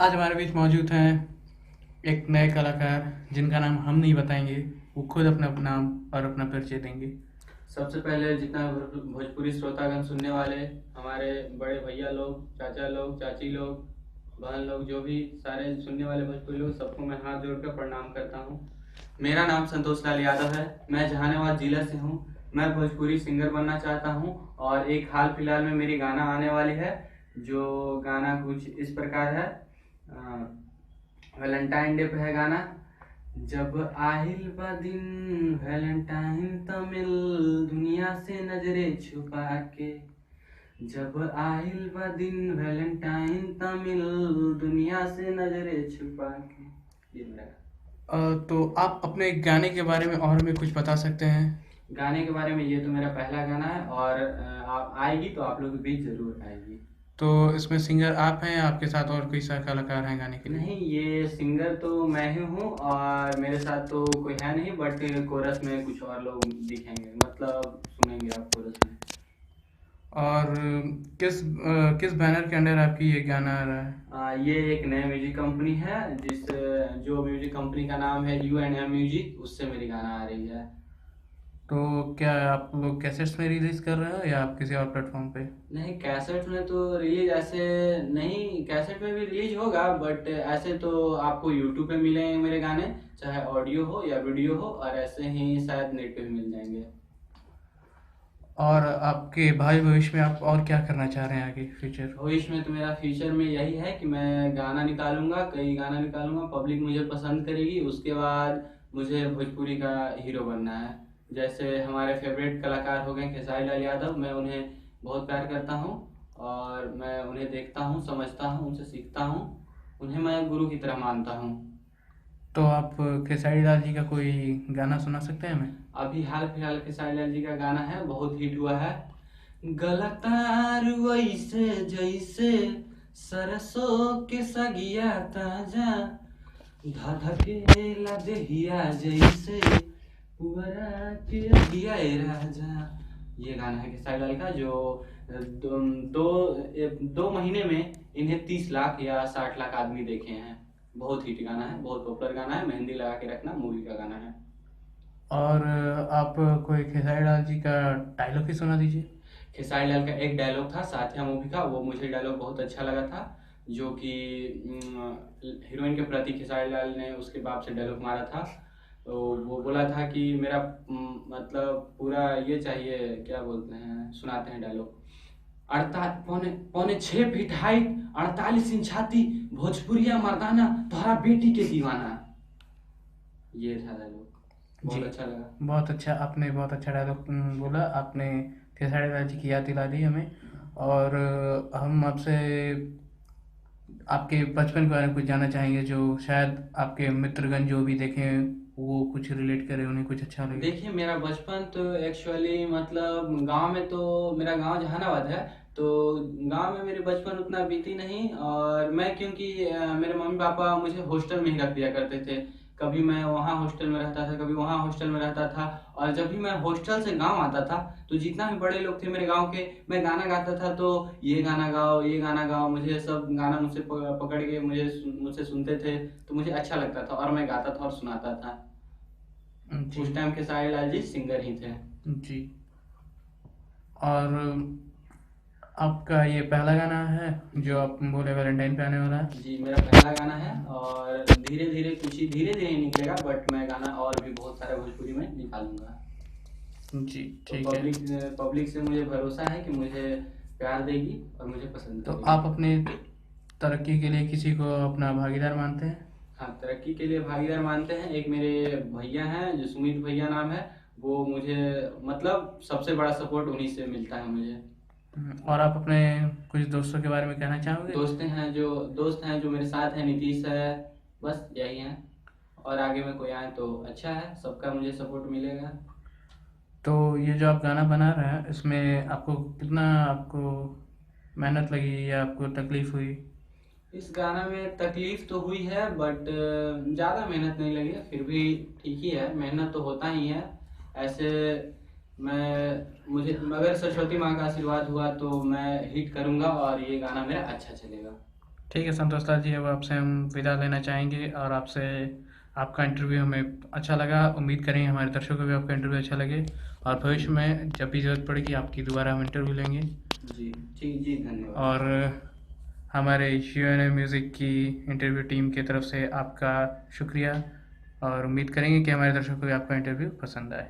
आज हमारे बीच मौजूद हैं एक नए कलाकार जिनका नाम हम नहीं बताएंगे। वो खुद अपना नाम और अपना परिचय देंगे। सबसे पहले जितना भोजपुरी श्रोतागण सुनने वाले, हमारे बड़े भैया लोग, चाचा लोग, चाची लोग, बहन लोग, जो भी सारे सुनने वाले भोजपुरी लोग, सबको मैं हाथ जोड़कर प्रणाम करता हूँ। मेरा नाम संतोष लाल यादव है। मैं जहानाबाद जिला से हूँ। मैं भोजपुरी सिंगर बनना चाहता हूँ और एक हाल फिलहाल में मेरी गाना आने वाली है, जो गाना कुछ इस प्रकार है। वैलेंटाइन डे पे है गाना। जब आहिल बा दिन वैलेंटाइन त मिल, दुनिया से नजरे छुपा के। जब आहिल बा दिन वैलेंटाइन त मिल, दुनिया से नजरे छुपा के। ये मेरा तो आप अपने गाने के बारे में और हमें कुछ बता सकते हैं? गाने के बारे में, ये तो मेरा पहला गाना है और आप आएगी तो आप लोग के बीच जरूर आएगी। तो इसमें सिंगर आप हैं या आपके साथ और कोई सा कलाकार हैं गाने के लिए? नहीं, ये सिंगर तो मैं ही हूँ और मेरे साथ तो कोई है नहीं, बट कोरस में कुछ और लोग दिखेंगे, मतलब सुनेंगे आप कोरस में। और किस बैनर के अंडर आपकी ये गाना आ रहा है? ये एक नया म्यूजिक कंपनी है, जो म्यूजिक कंपनी का नाम है U&M म्यूजिक, उससे मेरी गाना आ रही है। तो क्या आप लोग कैसेट्स में रिलीज कर रहे हो या आप किसी और प्लेटफॉर्म पे? नहीं, कैसेट में तो रिलीज ऐसे नहीं, कैसेट में भी रिलीज होगा, बट ऐसे तो आपको यूट्यूब पे मिलेंगे मेरे गाने, चाहे ऑडियो हो या वीडियो हो, और ऐसे ही शायद नेट पे भी मिल जाएंगे। और आपके भावी भविष्य में आप और क्या करना चाह रहे हैं आगे फ्यूचर? भविष्य में तो मेरा फ्यूचर में यही है कि मैं गाना निकालूंगा, कई गाना निकालूंगा, पब्लिक मुझे पसंद करेगी, उसके बाद मुझे भोजपुरी का हीरो बनना है। जैसे हमारे फेवरेट कलाकार हो गए खेसारी लाल यादव, मैं उन्हें बहुत प्यार करता हूँ और मैं उन्हें देखता हूँ, समझता हूँ, उनसे सीखता हूँ, उन्हें मैं गुरु की तरह मानता हूँ। तो आप खेसारी लाल जी का कोई गाना सुना सकते हैं हमें? अभी हाल फिलहाल खेसारी लाल जी का गाना है, बहुत हिट हुआ है। गलतार वैसे जैसे सरसों के सगिया ताजा, धधकेला देहिया जैसे पुअरा के दिया राजा। ये गाना है खेसारी लाल का, जो दो, दो महीने में इन्हें 30 लाख या 60 लाख आदमी देखे हैं। बहुत हिट गाना है, बहुत पॉपुलर गाना है। मेहंदी लगा के रखना मूवी का गाना है। और आप कोई खेसारी लाल जी का डायलॉग ही सुना दीजिए। खेसारी लाल का एक डायलॉग था साथिया मूवी का, वो मुझे डायलॉग बहुत अच्छा लगा था, जो कि हीरोइन के प्रति खेसारी लाल ने उसके बाप से डायलॉग मारा था। तो वो बोला था कि मेरा मतलब पूरा ये चाहिए, क्या बोलते हैं, सुनाते हैं डायलॉग। अड़ता पौने पौने 6 फीट हाइट, 48 इंच छाती, भोजपुरिया मर्दाना, तोहरा बेटी के दीवाना। ये था डायलॉग, जी, बहुत अच्छा लगा। बहुत अच्छा, आपने बहुत अच्छा डायलॉग बोला। आपने खेसारी लाल जी की याद दिला दी हमें। और हम आपसे आपके बचपन के बारे में कुछ जानना चाहेंगे, जो शायद आपके मित्रगण जो भी देखें वो कुछ रिलेट करें, उन्हें कुछ अच्छा लगे। देखिए, मेरा बचपन तो एक्चुअली मतलब गांव में, तो मेरा गांव जहानाबाद है, तो गांव में मेरे बचपन उतना बीती नहीं। और मैं, क्योंकि मेरे मम्मी पापा मुझे हॉस्टल में ही रख दिया करते थे। कभी मैं वहाँ हॉस्टल में रहता था, कभी वहाँ हॉस्टल में रहता था। और जब भी मैं हॉस्टल से गांव आता था, तो जितना भी बड़े लोग थे मेरे गांव के, मैं गाना गाता था तो ये गाना गाओ, ये गाना गाओ, मुझे सब गाना मुझसे पकड़ के मुझसे सुनते थे, तो मुझे अच्छा लगता था और मैं गाता था और सुनाता था। जी। उस टाइम खेसारी लाल जी सिंगर ही थे। जी। और आपका ये पहला गाना है जो जी। आप बोले वैलेंटाइन पे आने वाला है? जी, मेरा पहला गाना है और धीरे धीरे, कुछ ही धीरे धीरे ही निकलेगा, बट मैं गाना और भी बहुत सारे भोजपुरी में निकालूंगा। जी, तो ठीक है। पब्लिक पब्लिक से मुझे भरोसा है कि मुझे प्यार देगी और मुझे पसंद तो करेगी। आप अपने तरक्की के लिए किसी को अपना भागीदार मानते हैं? हाँ, तरक्की के लिए भागीदार मानते हैं। एक मेरे भैया हैं, जो सुमित भैया नाम है, वो मुझे मतलब सबसे बड़ा सपोर्ट उन्हीं से मिलता है मुझे। और आप अपने कुछ दोस्तों के बारे में कहना चाहोगे? दोस्त हैं जो मेरे साथ हैं, नीतीश है, बस यही हैं। और आगे में कोई आए तो अच्छा है, सबका मुझे सपोर्ट मिलेगा। तो ये जो आप गाना बना रहे हैं इसमें आपको मेहनत लगी या आपको तकलीफ हुई? इस गाना में तकलीफ तो हुई है, बट ज़्यादा मेहनत नहीं लगी है, फिर भी ठीक ही है, मेहनत तो होता ही है ऐसे। मुझे अगर सरस्वती माँ का आशीर्वाद हुआ तो मैं हिट करूँगा और ये गाना मेरा अच्छा चलेगा। ठीक है संतोष लाल जी, अब आपसे हम विदा लेना चाहेंगे और आपसे आपका इंटरव्यू हमें अच्छा लगा। उम्मीद करेंगे हमारे दर्शकों को भी आपका इंटरव्यू अच्छा लगे और भविष्य में जब भी ज़रूरत पड़ेगी आपकी दोबारा हम इंटरव्यू लेंगे। जी ठीक जी, धन्यवाद। और हमारे यूएनए म्यूज़िक की इंटरव्यू टीम की तरफ से आपका शुक्रिया और उम्मीद करेंगे कि हमारे दर्शकों को भी आपका इंटरव्यू पसंद आए।